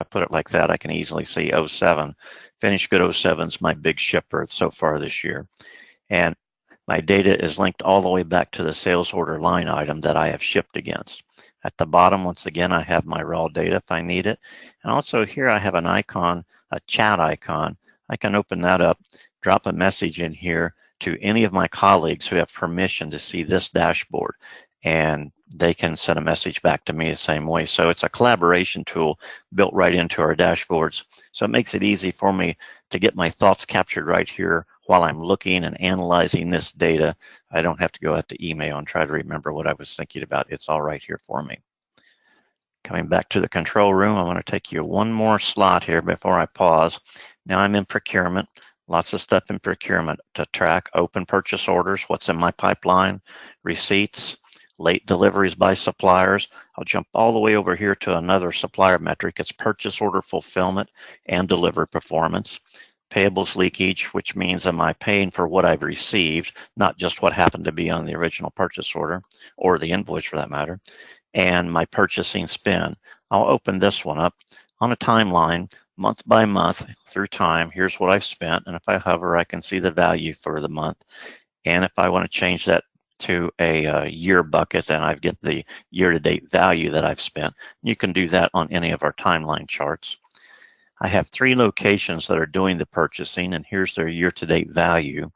I put it like that, I can easily see '07. Finished good '07 is my big shipper so far this year. And my data is linked all the way back to the sales order line item that I have shipped against. At the bottom, once again, I have my raw data if I need it. And also here I have an icon, a chat icon. I can open that up, drop a message in here to any of my colleagues who have permission to see this dashboard. And they can send a message back to me the same way. So it's a collaboration tool built right into our dashboards. So it makes it easy for me to get my thoughts captured right here while I'm looking and analyzing this data. I don't have to go out to email and try to remember what I was thinking about. It's all right here for me. Coming back to the control room, I want to take you one more slot here before I pause. Now I'm in procurement. Lots of stuff in procurement to track open purchase orders, what's in my pipeline, receipts, late deliveries by suppliers. I'll jump all the way over here to another supplier metric. It's purchase order fulfillment and delivery performance. Payables leakage, which means am I paying for what I've received, not just what happened to be on the original purchase order or the invoice for that matter, and my purchasing spend. I'll open this one up on a timeline, month by month through time. Here's what I've spent, and if I hover, I can see the value for the month. And if I want to change that to a year bucket, then I get the year-to-date value that I've spent. You can do that on any of our timeline charts. I have 3 locations that are doing the purchasing, and here's their year-to-date value.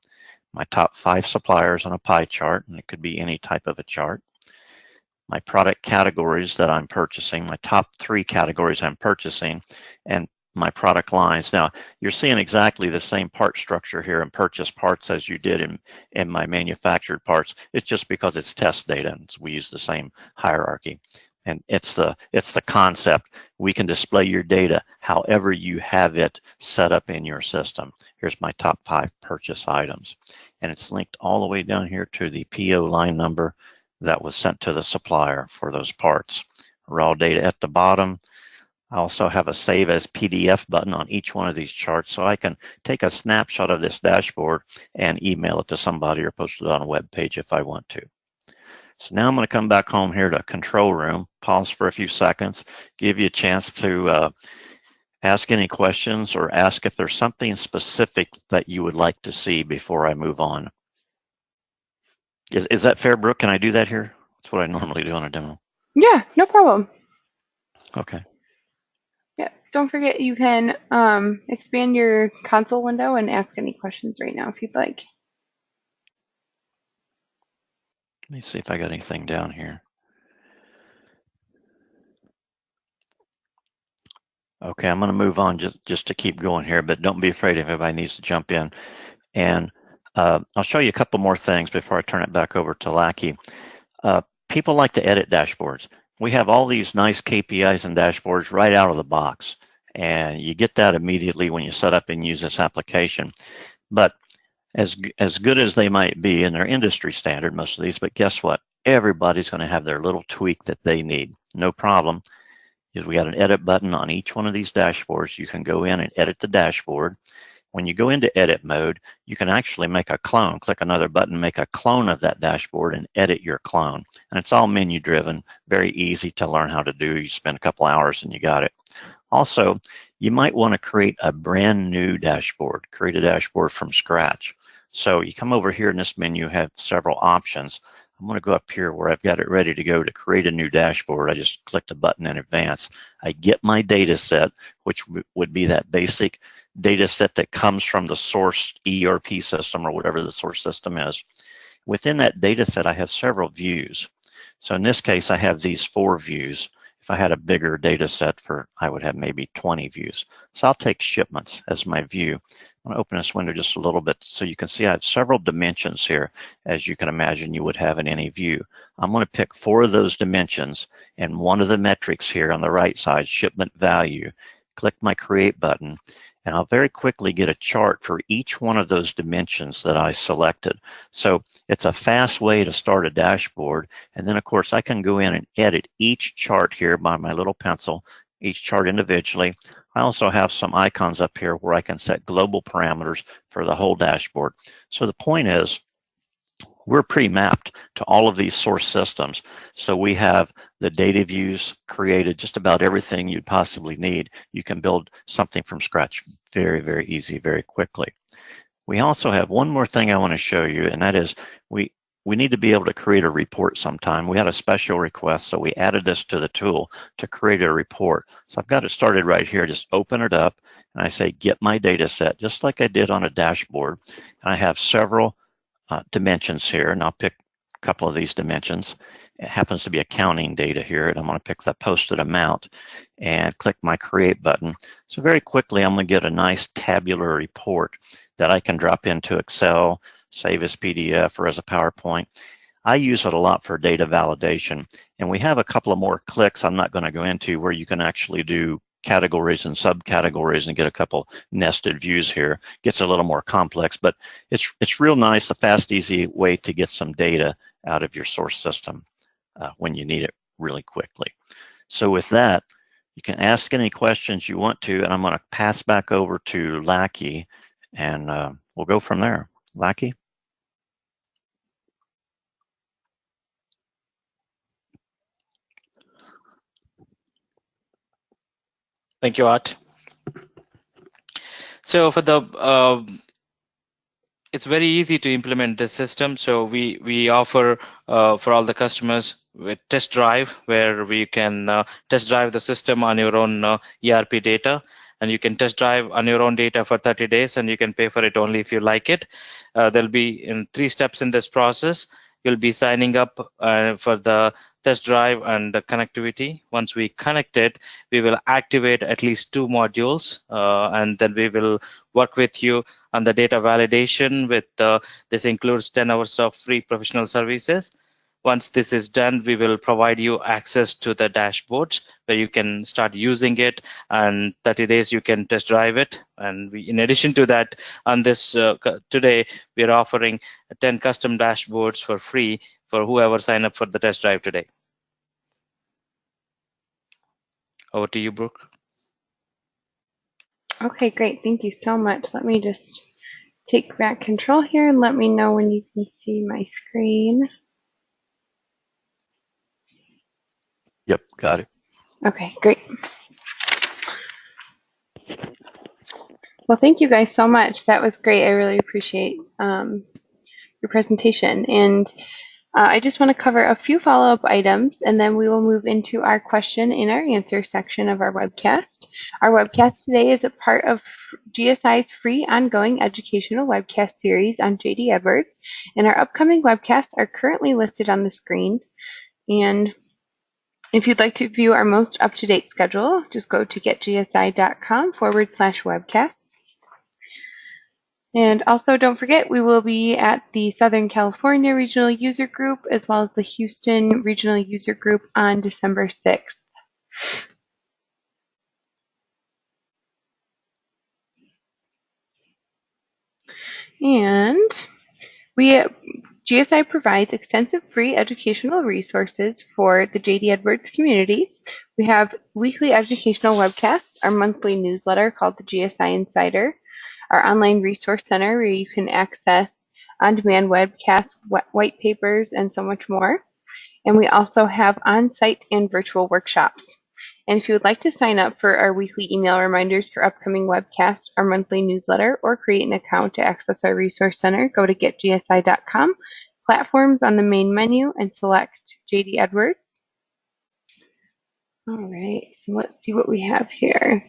My top 5 suppliers on a pie chart, and it could be any type of a chart. My product categories that I'm purchasing, my top 3 categories I'm purchasing, and my product lines. Now, you're seeing exactly the same part structure here in purchase parts as you did in my manufactured parts. It's just because it's test data, and we use the same hierarchy. And it's the concept. We can display your data however you have it set up in your system. Here's my top 5 purchase items. And it's linked all the way down here to the PO line number that was sent to the supplier for those parts. Raw data at the bottom. I also have a save as PDF button on each one of these charts, so I can take a snapshot of this dashboard and email it to somebody or post it on a web page if I want to. So now I'm going to come back home here to control room, pause for a few seconds, give you a chance to ask any questions or ask if there's something specific that you would like to see before I move on. Is that fair, Brooke? Can I do that here? That's what I normally do on a demo. Yeah, no problem. Okay. Yeah, don't forget you can expand your console window and ask any questions right now if you'd like. Let me see if I got anything down here. Okay, I'm going to move on just to keep going here, but don't be afraid if anybody needs to jump in. And I'll show you a couple more things before I turn it back over to Lackey. People like to edit dashboards. We have all these nice KPIs and dashboards right out of the box, and you get that immediately when you set up and use this application. But as good as they might be, and they're industry standard, most of these, but guess what? Everybody's going to have their little tweak that they need. No problem. Is we got an edit button on each one of these dashboards. You can go in and edit the dashboard. When you go into edit mode, you can actually make a clone. Click another button, make a clone of that dashboard and edit your clone. And it's all menu driven, very easy to learn how to do. You spend a couple hours and you got it. Also, you might want to create a brand new dashboard, create a dashboard from scratch. So you come over here in this menu, have several options. I'm going to go up here where I've got it ready to go to create a new dashboard. I just click the button in advance. I get my data set, which would be that basic data set that comes from the source ERP system or whatever the source system is. Within that data set, I have several views. So in this case, I have these 4 views. If I had a bigger data set I would have maybe 20 views. So I'll take shipments as my view. I'm going to open this window just a little bit so you can see I have several dimensions here, as you can imagine you would have in any view. I'm going to pick 4 of those dimensions, and one of the metrics here on the right side, shipment value, click my create button, and I'll very quickly get a chart for each one of those dimensions that I selected. So it's a fast way to start a dashboard. And then, of course, I can go in and edit each chart here by my little pencil, each chart individually. I also have some icons up here where I can set global parameters for the whole dashboard. So the point is, we're pre-mapped to all of these source systems. So we have the data views created, just about everything you'd possibly need. You can build something from scratch very, very easy, very quickly. We also have one more thing I want to show you, and that is we need to be able to create a report sometime. We had a special request, so we added this to the tool to create a report. So I've got it started right here. Just open it up, and I say, get my data set, just like I did on a dashboard. And I have several dimensions here, and I'll pick a couple of these dimensions. It happens to be accounting data here, and I'm going to pick the posted amount and click my create button. So very quickly, I'm going to get a nice tabular report that I can drop into Excel, save as PDF or as a PowerPoint. I use it a lot for data validation, and we have a couple of more clicks I'm not going to go into where you can actually do categories and subcategories and get a couple nested views here. Gets a little more complex, but it's real nice, a fast, easy way to get some data out of your source system when you need it really quickly. So with that, you can ask any questions you want to, and I'm going to pass back over to Lackey, and we'll go from there. Lackey? Thank you, Art. So for the it's very easy to implement this system. So we offer for all the customers with test drive, where we can test drive the system on your own ERP data, and you can test drive on your own data for 30 days, and you can pay for it only if you like it. There'll be in 3 steps in this process. You'll be signing up for the test drive and the connectivity. Once we connect it, we will activate at least 2 modules, and then we will work with you on the data validation. With this includes 10 hours of free professional services. Once this is done, we will provide you access to the dashboards where you can start using it, and 30 days you can test drive it. And in addition to that, on this today, we are offering 10 custom dashboards for free for whoever sign up for the test drive today. Over to you, Brooke. Okay, great. Thank you so much. Let me just take back control here and let me know when you can see my screen. Yep, got it. Okay, great. Well, thank you guys so much. That was great. I really appreciate your presentation. And I just want to cover a few follow-up items, and then we will move into our question and our answer section of our webcast. Our webcast today is a part of GSI's free ongoing educational webcast series on JD Edwards, and our upcoming webcasts are currently listed on the screen. And if you'd like to view our most up-to-date schedule, just go to getgsi.com/webcasts. And also, don't forget, we will be at the Southern California Regional User Group as well as the Houston Regional User Group on December 6th. And GSI provides extensive free educational resources for the JD Edwards community. We have weekly educational webcasts, our monthly newsletter called the GSI Insider, our online resource center where you can access on-demand webcasts, white papers, and so much more. And we also have on-site and virtual workshops. And if you would like to sign up for our weekly email reminders for upcoming webcasts, our monthly newsletter, or create an account to access our resource center, go to getgsi.com, platforms on the main menu, and select JD Edwards. All right, so let's see what we have here.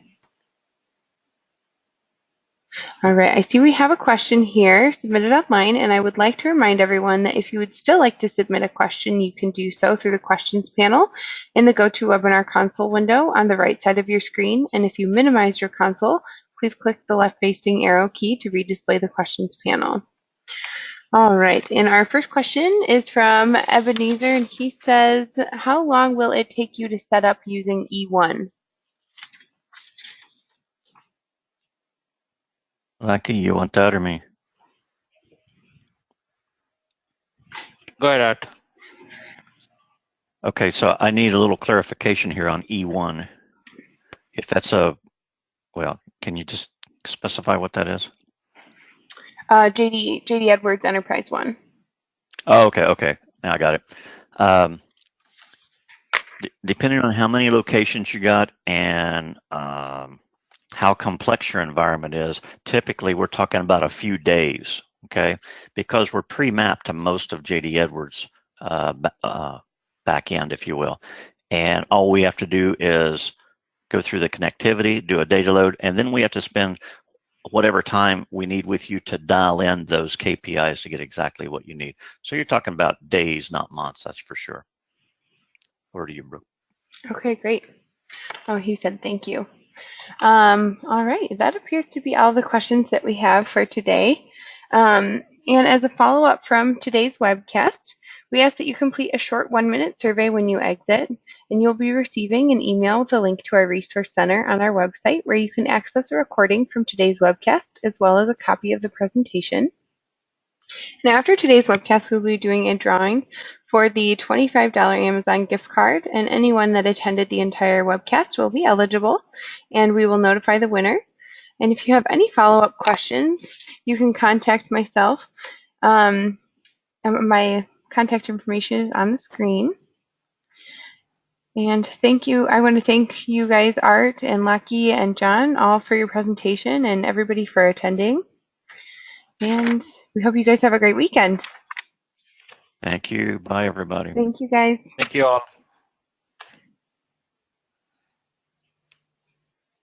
All right, I see we have a question here submitted online, and I would like to remind everyone that if you would still like to submit a question, you can do so through the questions panel in the GoToWebinar console window on the right side of your screen. And if you minimize your console, please click the left-facing arrow key to redisplay the questions panel. All right, and our first question is from Ebenezer, and he says, how long will it take you to set up using E1? Lackey, you want that or me? Go ahead, Art. Okay, so I need a little clarification here on E1. If that's well, can you just specify what that is? JD Edwards Enterprise One. Oh, okay. Now I got it. Um, Depending on how many locations you got and how complex your environment is, typically we're talking about a few days, okay? Because we're pre-mapped to most of JD Edwards' back end, if you will. And all we have to do is go through the connectivity, do a data load, and then we have to spend whatever time we need with you to dial in those KPIs to get exactly what you need. So you're talking about days, not months, that's for sure. Over to you, Brooke. Okay, great. Oh, he said thank you. All right, that appears to be all the questions that we have for today. And as a follow-up from today's webcast, we ask that you complete a short 1-minute survey when you exit, and you'll be receiving an email with a link to our resource center on our website where you can access a recording from today's webcast as well as a copy of the presentation. Now, after today's webcast, we'll be doing a drawing for the $25 Amazon gift card, and anyone that attended the entire webcast will be eligible, and we will notify the winner. And if you have any follow-up questions, you can contact myself. My contact information is on the screen. And thank you. I want to thank you guys, Art and Lucky and John, all for your presentation and everybody for attending. And we hope you guys have a great weekend. Thank you. Bye, everybody. Thank you, guys. Thank you all.